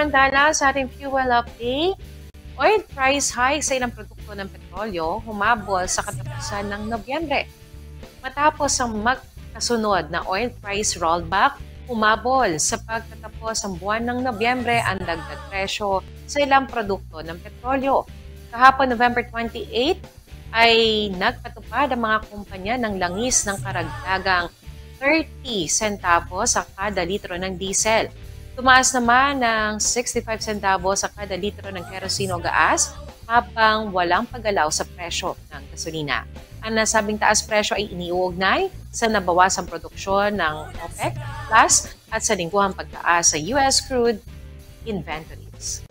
Samantala, sa ating fuel update, oil price hike sa ilang produkto ng petrolyo humabol sa katapusan ng Nobyembre. Matapos ang magkasunod na oil price rollback, humabol sa pagtatapos ang buwan ng Nobyembre ang dagdag presyo sa ilang produkto ng petrolyo. Kahapon November 28 ay nagpatupad ang mga kumpanya ng langis ng karagdagang 30 centavos sa kada litro ng diesel. Tumaas naman ng 65 centavos sa kada litro ng kerosene o gas habang walang paggalaw sa presyo ng gasolina. Ang nasabing taas presyo ay iniuugnay sa nabawasang produksyon ng OPEC Plus at sa lingguhang pagtaas sa US crude inventories.